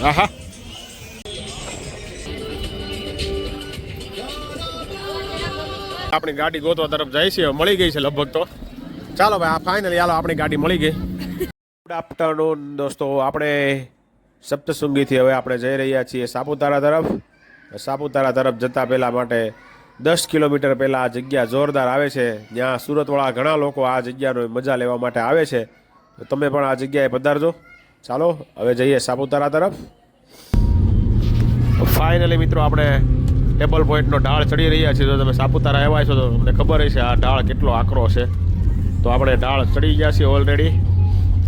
આહા આપણી ગાડી ગોતવા તરફ જાય છે, મળી ગઈ છે લગભગ. તો ચાલો ભાઈ, આ ફાઇનલી હાલો આપણી ગાડી મળી ગઈ. ગુડ આફ્ટરનૂન દોસ્તો, આપણે સપ્તશૃંગીથી હવે આપણે જઈ રહ્યા છીએ સાપુતારા તરફ. સાપુતારા તરફ જતા પહેલાં માટે 10 કિલોમીટર પહેલાં આ જગ્યા જોરદાર આવે છે, જ્યાં સુરતવાળા ઘણા લોકો આ જગ્યાનો મજા લેવા માટે આવે છે. તો તમે પણ આ જગ્યાએ પધારજો. ચાલો હવે જઈએ સાપુતારા તરફ. ફાઇનલી મિત્રો આપણે ટેબલ પોઈન્ટનો ઢાળ ચડી રહ્યા છીએ. જો તમે સાપુતારા આવ્યા છો તો તમને ખબર હશે આ ઢાળ કેટલો આકરો છે. તો આપણે ઢાળ ચડી ગયા છીએ ઓલરેડી.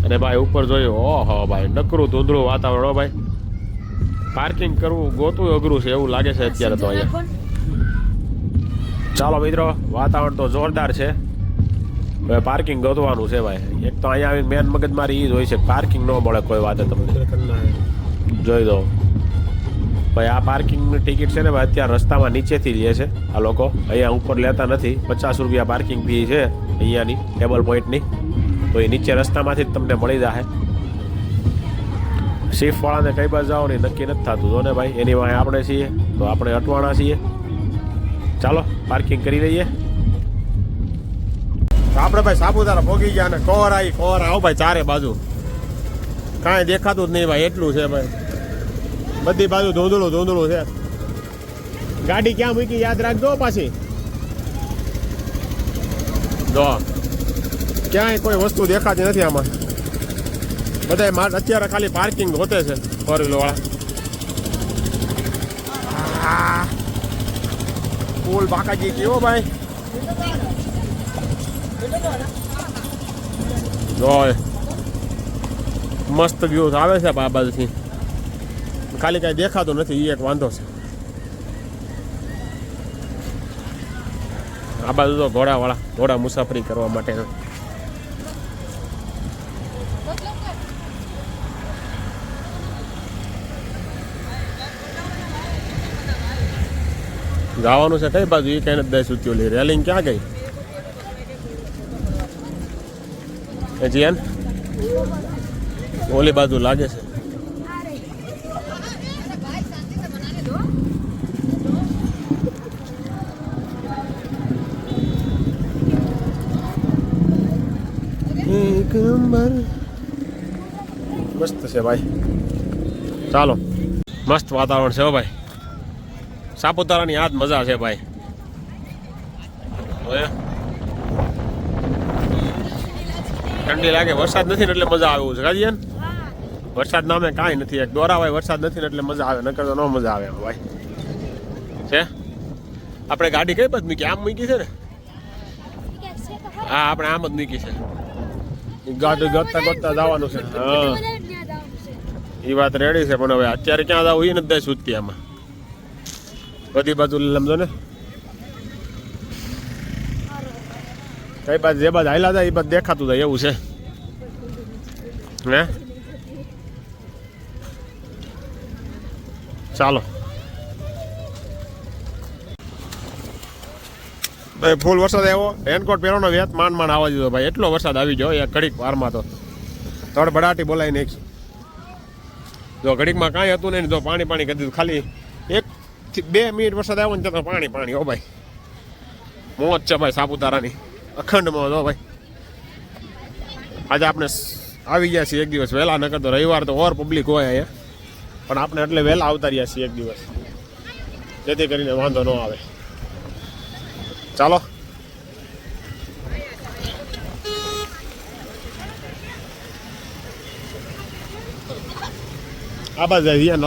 અને ભાઈ ઉપર જોયું, ઓહો ભાઈ નકરું ધૂંધળું વાતાવરણ. હો ભાઈ, પાર્કિંગ કરવું ગોતવું અઘરું છે એવું લાગે છે અત્યારે તો અહીંયા. ચાલો મિત્રો, વાતાવરણ તો જોરદાર છે. હવે પાર્કિંગ ગોતવાનું છે ભાઈ. એક તો અહીંયા આવીને મેન મગજમારી એ જ હોય છે, પાર્કિંગ ન મળે કોઈ વાતે. તમને જોઈ દો ભાઈ, આ પાર્કિંગની ટિકિટ છે ને ભાઈ અત્યારે રસ્તામાં નીચેથી લે છે આ લોકો, અહીંયા ઉપર લેતા નથી. 50 રૂપિયા પાર્કિંગ ફી છે અહીંયાની ટેબલ પોઈન્ટની. તો એ નીચે રસ્તામાંથી જ તમને મળી જશે. શિફ્ટવાળાને કઈ બાજુ જાઓ ને નક્કી નથી થતું. જો ને ભાઈ, એની વાંહે આપણે છીએ તો આપણે અટવાણા છીએ. ચાલો પાર્કિંગ કરી લઈએ. આપણે ભાઈ સાપુતારા પહોંચી ગયા ને કોર આવો ભાઈ ચારે બાજુ. કાંઈ દેખાતું જ નહીં ભાઈ, એટલું છે ભાઈ. બધી બાજુ ધૂંધળું છે. ગાડી ક્યાં મૂકી યાદ રાખજો પાછી. જો ક્યાંય કોઈ વસ્તુ દેખાતી નથી આમાં. બધા અત્યારે ખાલી પાર્કિંગ હોતે છે ફોર વ્હીલર વાળા. ફૂલ બાકાજી કેવો ભાઈ. જો મસ્ત વ્યૂ આવે છે આ બાજુથી. ખાલી કાંઈ દેખાતું નથી, એ એક વાંધો છે. આ બાજુ તો ઘોડા મુસાફરી કરવા માટે જવાનું છે. કઈ બાજુ એ કઈ નથી દઈ સુત્યું. રેલિંગ ક્યાં ગઈ? જીયાન ઓલી બાજુ લાગે છે. એક નંબર મસ્ત છે ભાઈ. ચાલો, મસ્ત વાતાવરણ છે હો ભાઈ. સાપુતારાની આ જ મજા છે ભાઈ. ઠંડી લાગે, વરસાદ નથી ને એટલે મજા આવે છે. કાજીયાન વરસાદ નામે કાંઈ નથી. એક દોરા હોય, વરસાદ નથી ને એટલે મજા આવે, નકર તો ન મજા આવે ભાઈ. છે આપણે ગાડી કઈ બાજુ મૂકી? આમ મૂકી છે ને? હા, આપણે આમ જ મૂકી છે. ગાડી ગોતતા જવાનું છે. હા, એ વાત રેડી છે. પણ હવે અત્યારે ક્યાં જવું એ નથી દઈ સુધતી. આમાં બધી બાજુ લમજો ને. કઈ બાજુ જે બાજુ હાયલા જાય એ બાજુ દેખાતું જાય એવું છે. હે ચાલો ભાઈ, ફૂલ વરસાદ આવ્યો. રેનકોટ પહેરવાનો વેત માંડ આવવા દીધો ભાઈ. એટલો વરસાદ આવી ગયો એક ઘડીક વારમાં. તો તડબડાટી બોલાવી નાખી. જો ઘડીકમાં કાંઈ હતું નહીં તો પાણી કરી દીધું. ખાલી 1 થી 2 મિનિટ વરસાદ આવ્યો ને તો પાણી. હો ભાઈ, મોજ છે ભાઈ સાપુતારાની અખંડ મોજ. હો ભાઈ, આજે આપણે આવી ગયા છીએ એક દિવસ વહેલા. નકર તો રવિવાર તો ઓર પબ્લિક હોય અહીંયા. પણ આપણે એટલે વહેલા આવતા રહ્યા છીએ એક દિવસ, જેથી કરીને વાંધો ન આવે. ચાલો આ બાજુ જઈએ. ન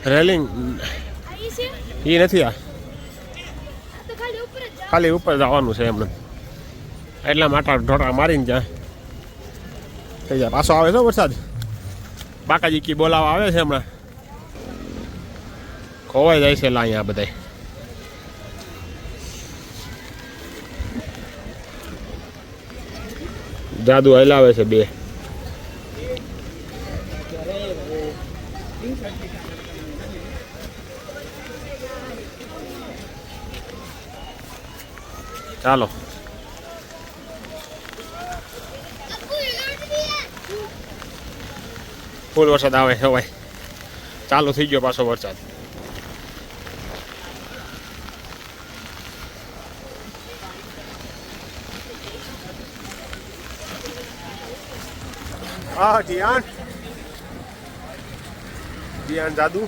રેલિંગ એ નથી. આ ખાલી ઉપર જવાનું છે એમને. એટલા માટે ઢોટા મારીને ત્યાં થઈ જાય. પાછો આવે છે વરસાદ. બાકાજી કી બોલાવા આવે છે હમણાં. ખોવાઈ જાય છે અહીંયા બધા. જાદુ હલાવે છે બે. ચાલો ફૂલ વરસાદ આવે છે ભાઈ, ચાલુ થઈ ગયો પાછો વરસાદ. હા જીયાન જાદુ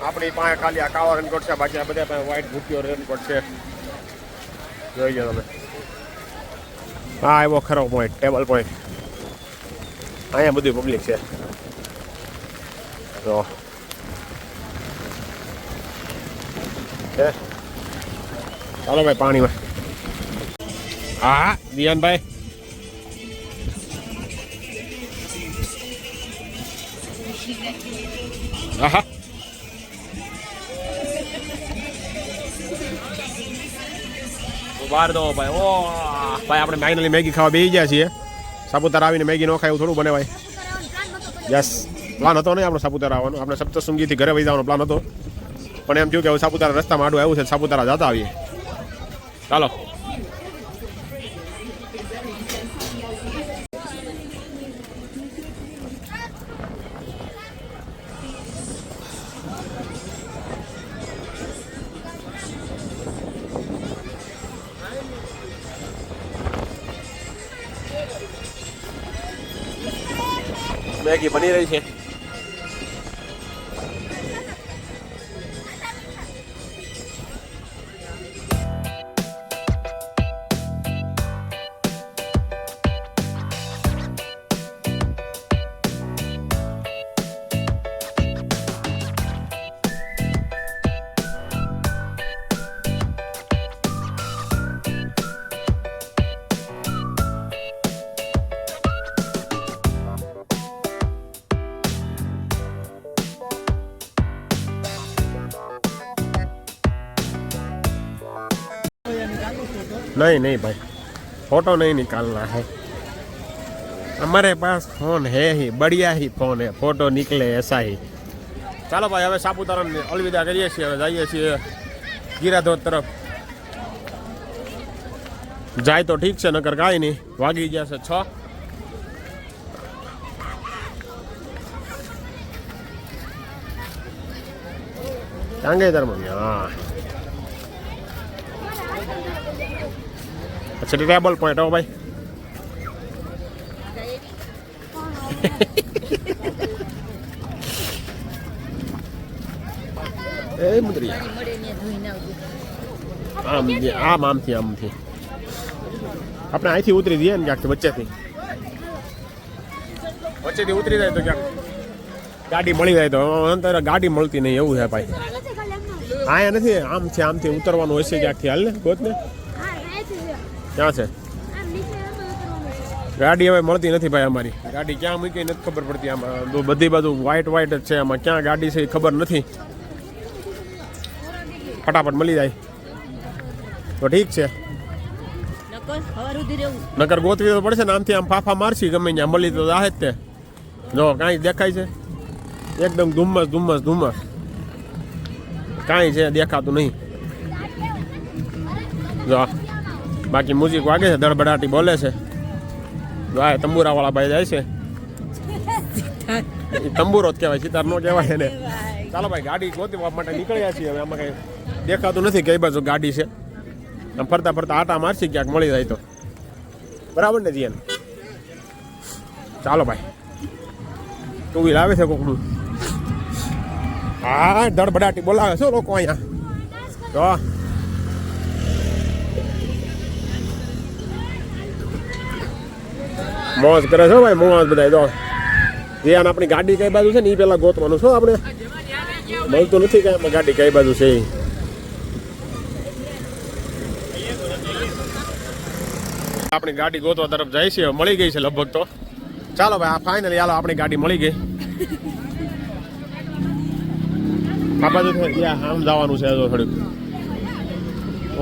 આપણી પાસે ખાલી આ કાળો રેનકોટ છે, બાકી આ બધા પાસે વ્હાઈટ ભૂક્યો રેનકોટ છે. જોઈ લો તમે. હા આવ્યો ખરો પોઈન્ટ, ટેબલ પોઈન્ટ. અહીંયા બધી પબ્લિક છે. તો ચાલો ભાઈ પાણીમાં. હા દિયાનભાઈ હા બહાર દો ભાઈ. ઓ ભાઈ આપણે ફાઇનલી મેગી ખાવા બેસી ગયા છીએ. સાપુતારા આવીને મેગી ન ખાય એવું થોડું બને ભાઈ. યસ પ્લાન હતો નહીં આપણો સાપુતારા આવવાનો. આપણે સપ્તશૃંગીથી ઘરે વહી જવાનો પ્લાન હતો, પણ એમ થયું કે હવે સાપુતારા રસ્તામાં આડું આવ્યું છે, સાપુતારા જતા આવીએ. ચાલો મેગી બની રહી છે. नहीं नहीं भाई फोटो नहीं निकालना है, हमारे पास फोन है ही, बढ़िया ही फोन है, फोटो निकले ऐसा ही. ચાલો ભાઈ હવે સાપુતારા અલવિદા કરીએ છીએ. હવે જઈએ છીએ ગીરાધોધ તરફ. જાય તો ઠીક છે, નકર કાંઈ નહીં. વાગી ગયા છે 6. ગાંધીધામમાં હા अच्छा टेबल पॉइंट हो भाई. ए मुद्री आम थी આપણે અહીંથી ઉતરી દઈએ ને ક્યાંક વચ્ચેથી ઉતરી જાય તો ક્યાંક ગાડી મળી જાય તો અંતર ગાડી મળતી નહીં એવું છે ભાઈ. હા નથી આમથી ઉતરવાનું હશે ક્યાંકથી. હાલ ને ગોત ને ક્યાં છે ગાડી? હવે મળતી નથી ભાઈ. અમારી ગાડી ક્યાં મૂકી નથી ખબર પડતી. આમાં બધી બાજુ વ્હાઈટ જ છે, આમાં ક્યાં ગાડી છે એ ખબર નથી. ફટાફટ મળી જાય તો ઠીક છે, નકર ગોતવી તો પડશે ને. આમથી આમ ફાફા મારશી ગમે ત્યાં મળી તો જાહે જ તે. જો કાંઈ દેખાય છે? એકદમ ધુમ્મસ કાંઈ છે દેખાતું નહીં. જો બાકી મ્યુઝિક વાગે છે, ધડબડાટી બોલે છે. આ તંબુરા વાળા ભાઈ જાય છે. તંબુરો જ કહેવાય, સિતાર નો કહેવાય એને. ચાલો ભાઈ ગાડી ગોતવા માટે નીકળ્યા છીએ. હવે આમાં કઈ દેખાતું નથી કઈ બાજુ ગાડી છે. આમ ફરતા આટા મારશી ક્યાંક મળી જાય તો. બરાબર ને જીએન? ચાલો ભાઈ ટુ વ્હીલ આવે છે કોકનું. હા ધડબડાટી બોલાવે છે લોકો અહીંયા. તો મોજ કરે છે ભાઈ, મોજ બધા. તો ધ્યાન આપણી ગાડી કઈ બાજુ છે ને એ પેલા ગોતવાનું છો. આપણે મળતું નથી કઈ ગાડી કઈ બાજુ છે. આપણી ગાડી ગોતવા તરફ જાય છે, મળી ગઈ છે લગભગ. તો ચાલો ભાઈ આ ફાઇનલી હાલો આપણી ગાડી મળી ગઈ. આ બાજુ આમ જવાનું છે થોડીક,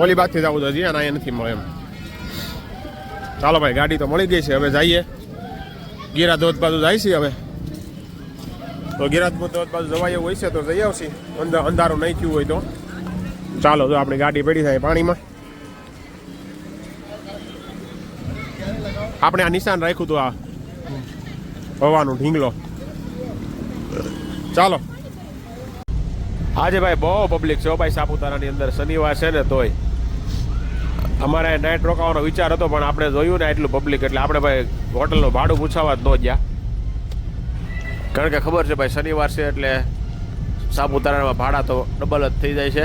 ઓલી બાજુથી જવું તો જ્યાં અહીંયા નથી મળે એમ. ચાલો ભાઈ ગાડી તો મળી ગઈ છે. હવે જઈએ ગીરાધોધ બાજુ જાય છે. હવે તો ગિરાધમાં તો પાછું જવાય એવું હોય છે તો જઈ આવશે, અંધારું નહીં થયું હોય તો. ચાલો જો આપણી ગાડી પડી થાય પાણીમાં. આપણે આ નિશાન રાખ્યું હતું, આ હવાનું ઢીંગલો. ચાલો આજે ભાઈ બહુ પબ્લિક છે ભાઈ સાપુતારાની અંદર. શનિવાર છે ને તોય અમારે નાઇટ રોકાવાનો વિચાર હતો, પણ આપણે જોયું ને એટલું પબ્લિક એટલે આપણે ભાઈ હોટલનું ભાડું પૂછાવા જ ન ગયા. કારણ કે ખબર છે ભાઈ શનિવાર છે એટલે સાપુતારામાં ભાડા તો ડબલ જ થઈ જાય છે.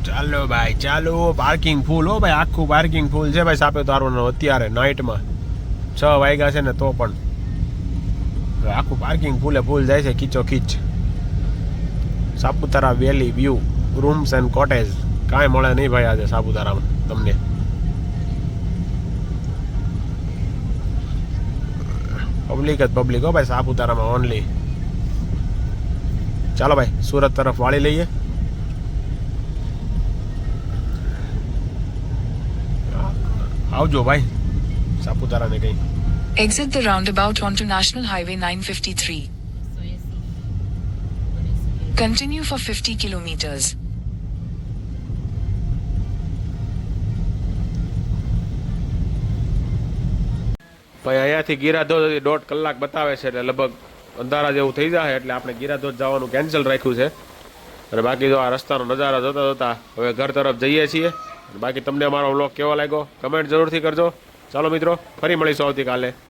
ચાલો ભાઈ ચાલો, પાર્કિંગ ફૂલ હો ભાઈ, આખું પાર્કિંગ ફૂલ છે ભાઈ સાપુતારાનું અત્યારે નાઇટમાં 6 વાગ્યા છે ને તો પણ આખું પાર્કિંગ ફૂલે ફૂલ જાય છે ખીચો ખીચ. સાપુતારા વેલી વ્યૂ રૂમ્સ એન્ડ કોટેજ કાંઈ મળે નહીં ભાઈ આજે સાપુતારામાં તમને. પબ્લિક જ પબ્લિક હો ભાઈ સાપુતારામાં ઓનલી. ચાલો ભાઈ સુરત તરફ વાળી લઈએ. આવજો ભાઈ સાપુતારાને કઈ. Exit the roundabout onto National Highway 953. Continue for 50 kilometers. ભાઈ અહીંયાથી ગિરાધોધ 1.5 કલાક બતાવે છે એટલે લગભગ અંધારા જેવું થઈ જાય એટલે આપણે ગિરાધોધ જવાનું કેન્સલ રાખ્યું છે. અને બાકી તો આ રસ્તાનો નજારા જોતા જોતા હવે ઘર તરફ જઈએ છીએ. બાકી તમને અમારો વ્લોગ કેવો લાગ્યો કમેન્ટ જરૂરથી કરજો. ચાલો મિત્રો ફરી મળીશું આવતીકાલે.